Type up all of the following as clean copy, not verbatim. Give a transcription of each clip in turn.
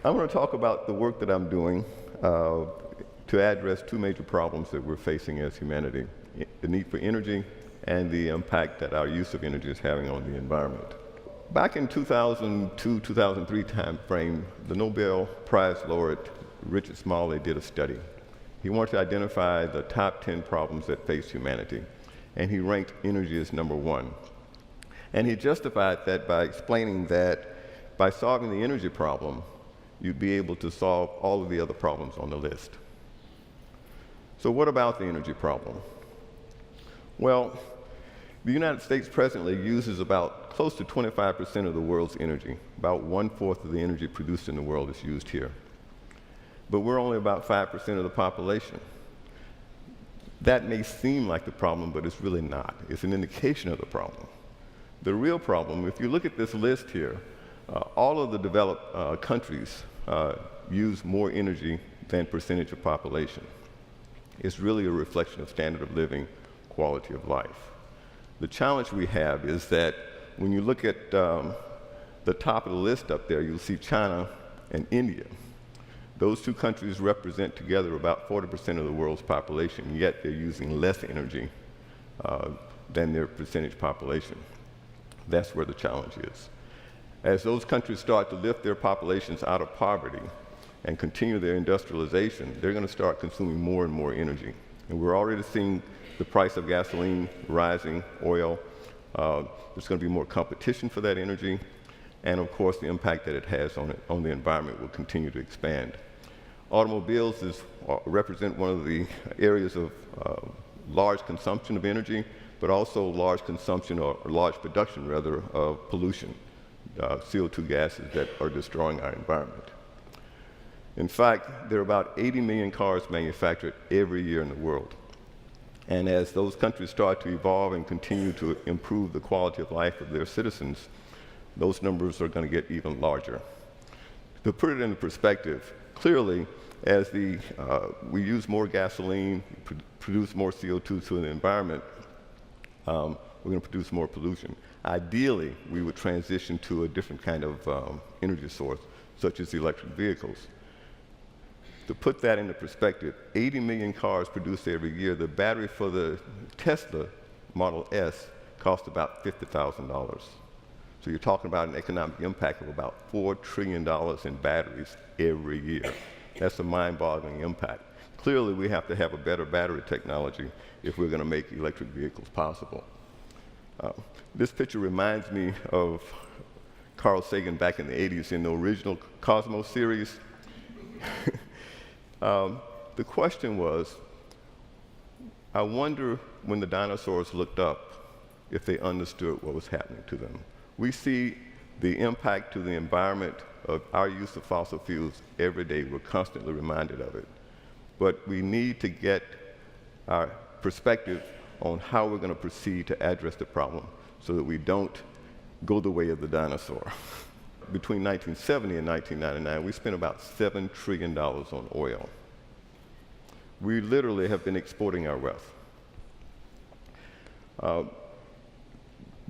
I'm going to talk about the work that I'm doing to address two major problems that we're facing as humanity: the need for energy and the impact that our use of energy is having on the environment. Back in 2002-2003 time frame, the Nobel Prize laureate Richard Smalley did a study. He wanted to identify the top 10 problems that face humanity, and he ranked energy as number one. And he justified that by explaining that by solving the energy problem, you'd be able to solve all of the other problems on the list. So what about the energy problem? Well, the United States presently uses about close to 25% of the world's energy. About 1/4 of the energy produced in the world is used here. But we're only about 5% of the population. That may seem like the problem, but it's really not. It's an indication of the problem. The real problem, if you look at this list here, all of the developed countries use more energy than percentage of population. It's really a reflection of standard of living, quality of life. The challenge we have is that when you look at the top of the list up there, you'll see China and India. Those two countries represent together about 40% of the world's population, yet they're using less energy than their percentage population. That's where the challenge is. As those countries start to lift their populations out of poverty and continue their industrialization, they're going to start consuming more and more energy. And we're already seeing the price of gasoline rising, oil. There's going to be more competition for that energy. And of course, the impact that it has on the environment will continue to expand. Automobiles represent one of the areas of large consumption of energy, but also large consumption, or large production rather, of pollution, CO2 gases that are destroying our environment. In fact, there are about 80 million cars manufactured every year in the world. And as those countries start to evolve and continue to improve the quality of life of their citizens, those numbers are going to get even larger. To put it into perspective, clearly, as we use more gasoline, produce more CO2 to the environment, we're going to produce more pollution. Ideally, we would transition to a different kind of energy source, such as electric vehicles. To put that into perspective, 80 million cars produced every year. The battery for the Tesla Model S cost about $50,000. So you're talking about an economic impact of about $4 trillion in batteries every year. That's a mind-boggling impact. Clearly, we have to have a better battery technology if we're going to make electric vehicles possible. This picture reminds me of Carl Sagan back in the 80s in the original Cosmos series. The question was, I wonder when the dinosaurs looked up if they understood what was happening to them. We see the impact to the environment of our use of fossil fuels every day. We're constantly reminded of it. But we need to get our perspective on how we're going to proceed to address the problem so that we don't go the way of the dinosaur. Between 1970 and 1999, we spent about $7 trillion on oil. We literally have been exporting our wealth.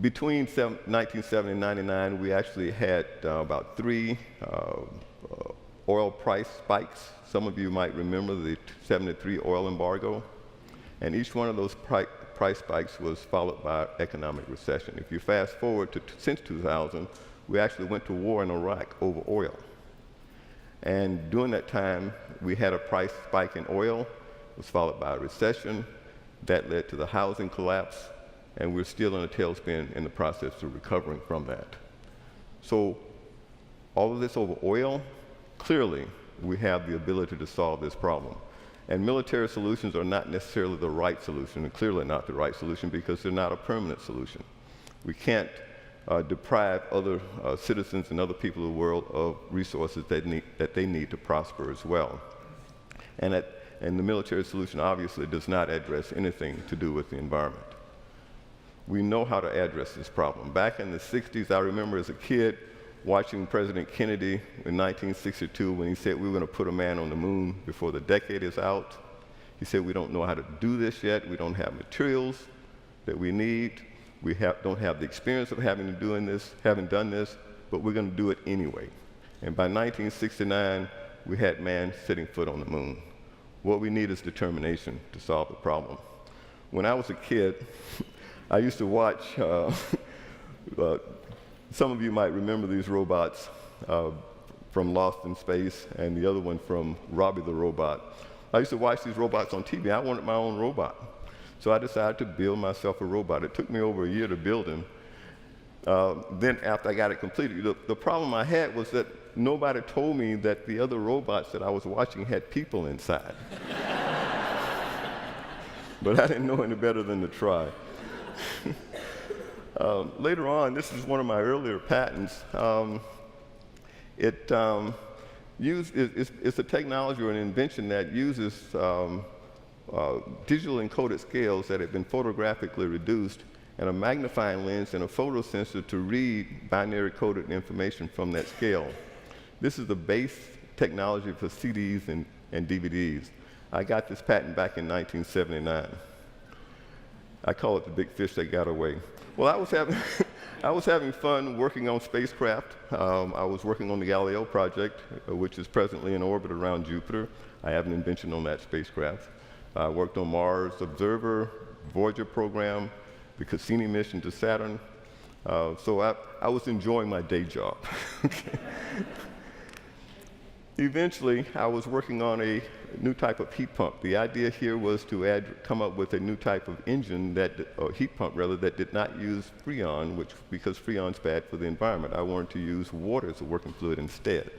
Between 1970 and 1999, we actually had about 3 oil price spikes. Some of you might remember the 73 oil embargo. And each one of those price spikes was followed by economic recession. If you fast forward to since 2000, we actually went to war in Iraq over oil. And during that time, we had a price spike in oil. It was followed by a recession. That led to the housing collapse. And we're still in a tailspin in the process of recovering from that. So all of this over oil, clearly we have the ability to solve this problem. And military solutions are not necessarily the right solution, and clearly not the right solution because they're not a permanent solution. We can't deprive other citizens and other people of the world of resources that they need to prosper as well. And the military solution obviously does not address anything to do with the environment. We know how to address this problem. Back in the 60s, I remember as a kid watching President Kennedy in 1962 when he said we were going to put a man on the moon before the decade is out. He said we don't know how to do this yet. We don't have materials that we need. We don't have the experience of having done this, but we're going to do it anyway. And by 1969, we had man setting foot on the moon. What we need is determination to solve the problem. When I was a kid, I used to watch, some of you might remember these robots from Lost in Space and the other one from Robbie the Robot. I used to watch these robots on TV. I wanted my own robot. So I decided to build myself a robot. It took me over a year to build him. Then after I got it completed, the problem I had was that nobody told me that the other robots that I was watching had people inside. But I didn't know any better than to try. Later on, this is one of my earlier patents. It's a technology or an invention that uses digital encoded scales that have been photographically reduced and a magnifying lens and a photosensor to read binary coded information from that scale. This is the base technology for CDs and DVDs. I got this patent back in 1979. I call it the big fish that got away. Well, I was having fun working on spacecraft. I was working on the Galileo project, which is presently in orbit around Jupiter. I have an invention on that spacecraft. I worked on Mars Observer, Voyager program, the Cassini mission to Saturn. So I was enjoying my day job. Eventually, I was working on a new type of heat pump. The idea here was to come up with a new type of engine, or heat pump rather, that did not use Freon, because Freon's bad for the environment. I wanted to use water as a working fluid instead.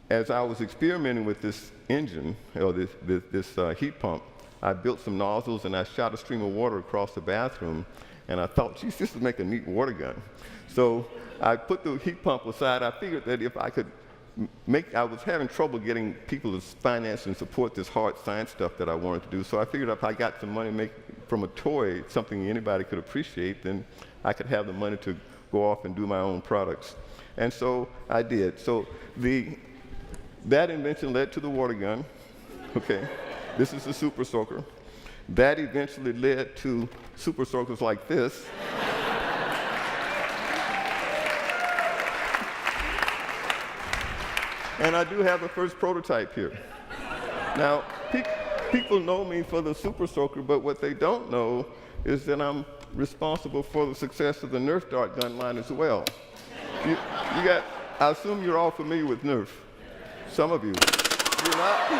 As I was experimenting with this engine, or this heat pump, I built some nozzles and I shot a stream of water across the bathroom, and I thought, geez, this would make a neat water gun. So I put the heat pump aside. I figured that if I could I was having trouble getting people to finance and support this hard science stuff that I wanted to do. So I figured if I got some money from a toy, something anybody could appreciate, then I could have the money to go off and do my own products. And so I did. So that invention led to the water gun. Okay, this is the super soaker. That eventually led to super soakers like this. And I do have the first prototype here. Now, people know me for the super soaker, but what they don't know is that I'm responsible for the success of the Nerf dart gun line as well. I assume you're all familiar with Nerf. Some of you. You're not?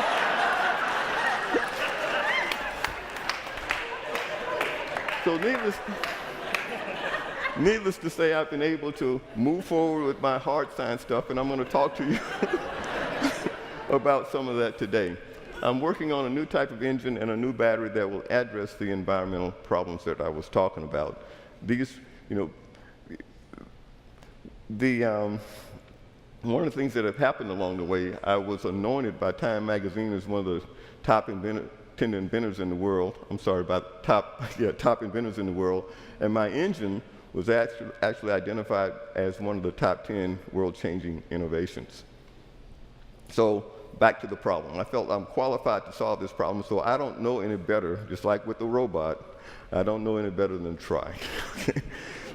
So needless to say, I've been able to move forward with my hard science stuff, and I'm going to talk to you about some of that today. I'm working on a new type of engine and a new battery that will address the environmental problems that I was talking about. These, one of the things that have happened along the way, I was anointed by Time magazine as one of the top 10 inventors in the world. I'm sorry, about top inventors in the world. And my engine was actually identified as one of the top 10 world-changing innovations. So back to the problem. I felt I'm qualified to solve this problem, so I don't know any better, just like with the robot, I don't know any better than try.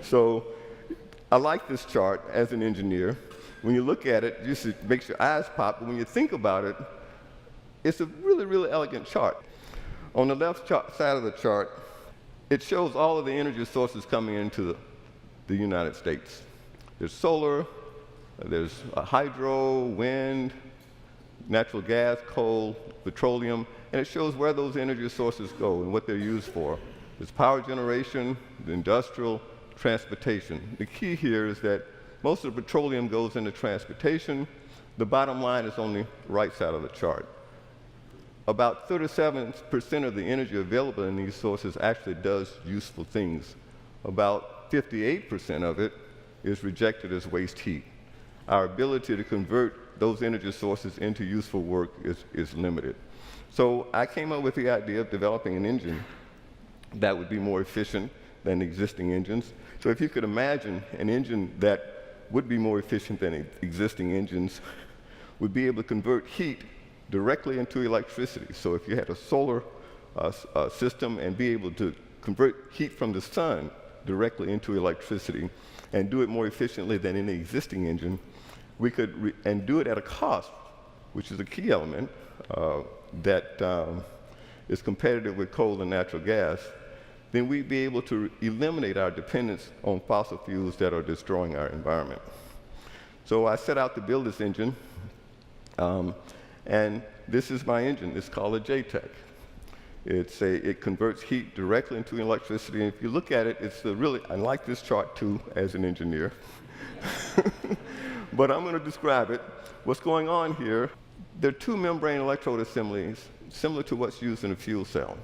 So I like this chart as an engineer. When you look at it, it makes your eyes pop, but when you think about it, it's a really, really elegant chart. On the left side of the chart, it shows all of the energy sources coming into the United States. There's solar, there's hydro, wind, natural gas, coal, petroleum, and it shows where those energy sources go and what they're used for. There's power generation, the industrial, transportation. The key here is that most of the petroleum goes into transportation. The bottom line is on the right side of the chart. About 37% of the energy available in these sources actually does useful things. About 58% of it is rejected as waste heat. Our ability to convert those energy sources into useful work is limited. So I came up with the idea of developing an engine that would be more efficient than existing engines. So if you could imagine an engine that would be more efficient than existing engines, would be able to convert heat directly into electricity. So if you had a solar system and be able to convert heat from the sun directly into electricity and do it more efficiently than any existing engine, we could and do it at a cost, which is a key element that is competitive with coal and natural gas, then we'd be able to eliminate our dependence on fossil fuels that are destroying our environment. So I set out to build this engine, and this is my engine. It's called a JTEC. It converts heat directly into electricity, and if you look at it, I like this chart too as an engineer, but I'm going to describe it. What's going on here, there are two membrane electrode assemblies similar to what's used in a fuel cell.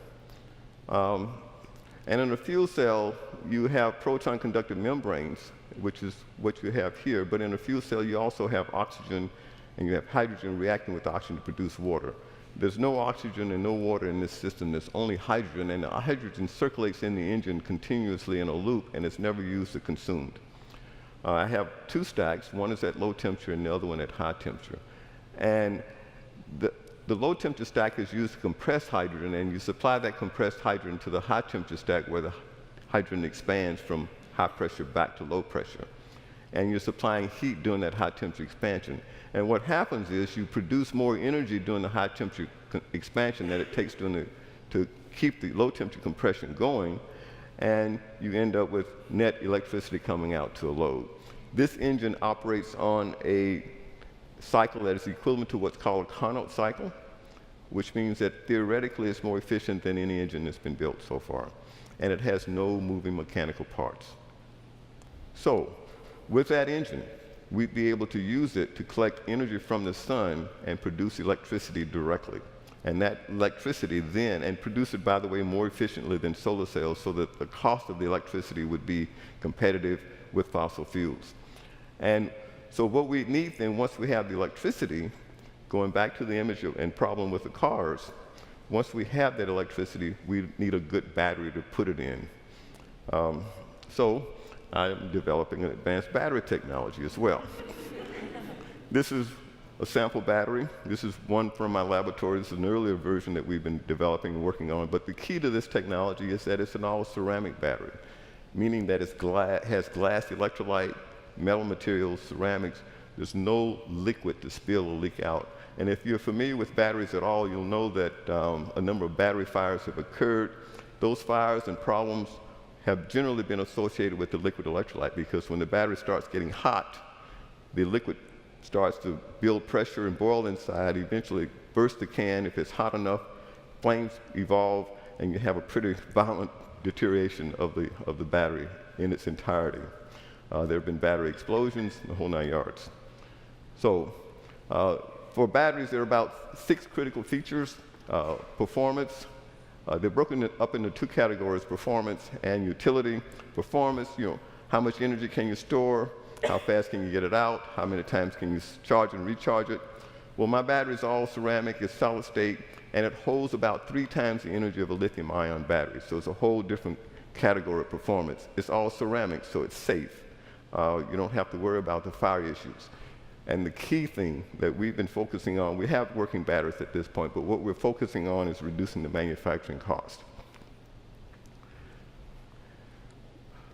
And in a fuel cell, you have proton-conductive membranes, which is what you have here, but in a fuel cell, you also have oxygen and you have hydrogen reacting with oxygen to produce water. There's no oxygen and no water in this system. There's only hydrogen, and the hydrogen circulates in the engine continuously in a loop, and it's never used or consumed. I have two stacks. One is at low temperature and the other one at high temperature. And the low temperature stack is used to compress hydrogen, and you supply that compressed hydrogen to the high temperature stack where the hydrogen expands from high pressure back to low pressure. And you're supplying heat during that high temperature expansion. And what happens is you produce more energy during the high temperature expansion than it takes to keep the low temperature compression going, and you end up with net electricity coming out to a load. This engine operates on a cycle that is equivalent to what's called a Carnot cycle, which means that theoretically it's more efficient than any engine that's been built so far. And it has no moving mechanical parts. So, with that engine, we'd be able to use it to collect energy from the sun and produce electricity directly. And that electricity then, and produce it, by the way, more efficiently than solar cells, so that the cost of the electricity would be competitive with fossil fuels. And so what we need then, once we have the electricity, going back to the image and problem with the cars, once we have that electricity, we need a good battery to put it in. So I'm developing an advanced battery technology as well. This is a sample battery. This is one from my laboratory. This is an earlier version that we've been developing and working on. But the key to this technology is that it's an all-ceramic battery, meaning that it has glass electrolyte, metal materials, ceramics. There's no liquid to spill or leak out. And if you're familiar with batteries at all, you'll know that a number of battery fires have occurred. Those fires and problems have generally been associated with the liquid electrolyte, because when the battery starts getting hot, the liquid starts to build pressure and boil inside, eventually burst the can. If it's hot enough, flames evolve, and you have a pretty violent deterioration of the battery in its entirety. There have been battery explosions, the whole 9 yards. So for batteries, there are about 6 critical features. Performance, they're broken up into 2 categories, performance and utility. Performance, how much energy can you store? How fast can you get it out? How many times can you charge and recharge it? Well, my battery is all ceramic, it's solid state, and it holds about 3 times the energy of a lithium-ion battery. So it's a whole different category of performance. It's all ceramic, so it's safe. You don't have to worry about the fire issues. And the key thing that we've been focusing on, we have working batteries at this point, but what we're focusing on is reducing the manufacturing cost.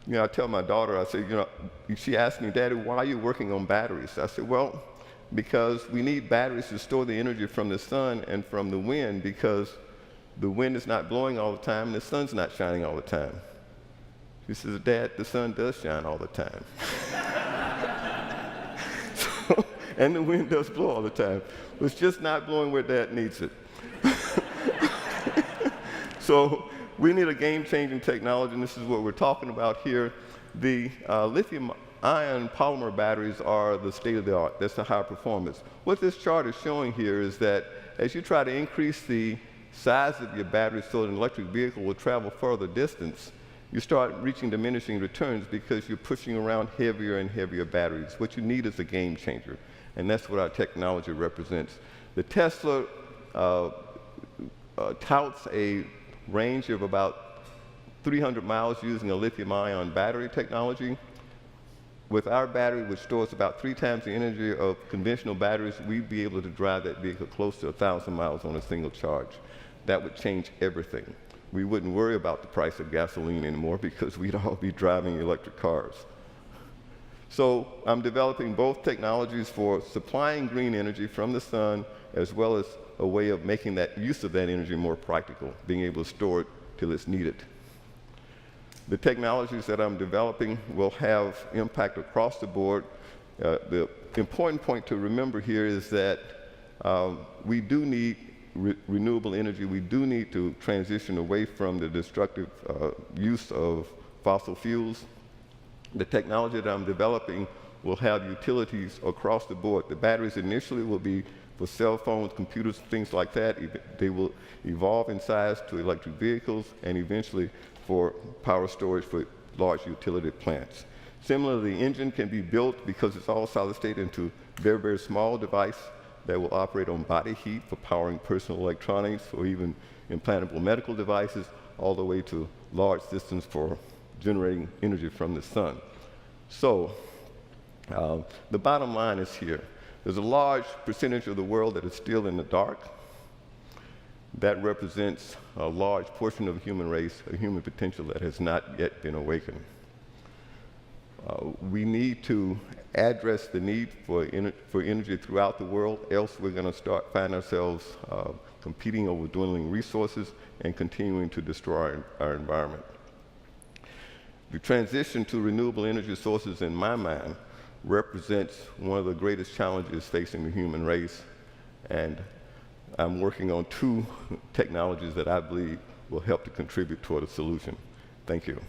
I tell my daughter, I say, she asked me, Daddy, why are you working on batteries? I said, well, because we need batteries to store the energy from the sun and from the wind, because the wind is not blowing all the time and the sun's not shining all the time. She says, Dad, the sun does shine all the time. And the wind does blow all the time. It's just not blowing where Dad needs it. So we need a game-changing technology, and this is what we're talking about here. The lithium-ion polymer batteries are the state-of-the-art. That's the high performance. What this chart is showing here is that as you try to increase the size of your battery so that an electric vehicle will travel further distance, you start reaching diminishing returns because you're pushing around heavier and heavier batteries. What you need is a game changer, and that's what our technology represents. The Tesla touts a range of about 300 miles using a lithium-ion battery technology. With our battery, which stores about 3 times the energy of conventional batteries, we'd be able to drive that vehicle close to 1,000 miles on a single charge. That would change everything. we wouldn't worry about the price of gasoline anymore because we'd all be driving electric cars. So I'm developing both technologies for supplying green energy from the sun, as well as a way of making that use of that energy more practical, being able to store it till it's needed. The technologies that I'm developing will have impact across the board. The important point to remember here is that we do need renewable energy. We do need to transition away from the destructive use of fossil fuels. The technology that I'm developing will have utilities across the board. The batteries initially will be for cell phones, computers, things like that. They will evolve in size to electric vehicles and eventually for power storage for large utility plants. Similarly, the engine can be built, because it's all solid state, into very, very small device that will operate on body heat for powering personal electronics or even implantable medical devices, all the way to large systems for generating energy from the sun. So the bottom line is here. There's a large percentage of the world that is still in the dark. That represents a large portion of the human race, a human potential that has not yet been awakened. We need to address the need for energy throughout the world, else we're going to find ourselves competing over dwindling resources and continuing to destroy our environment. The transition to renewable energy sources, in my mind, represents one of the greatest challenges facing the human race, and I'm working on two technologies that I believe will help to contribute toward a solution. Thank you.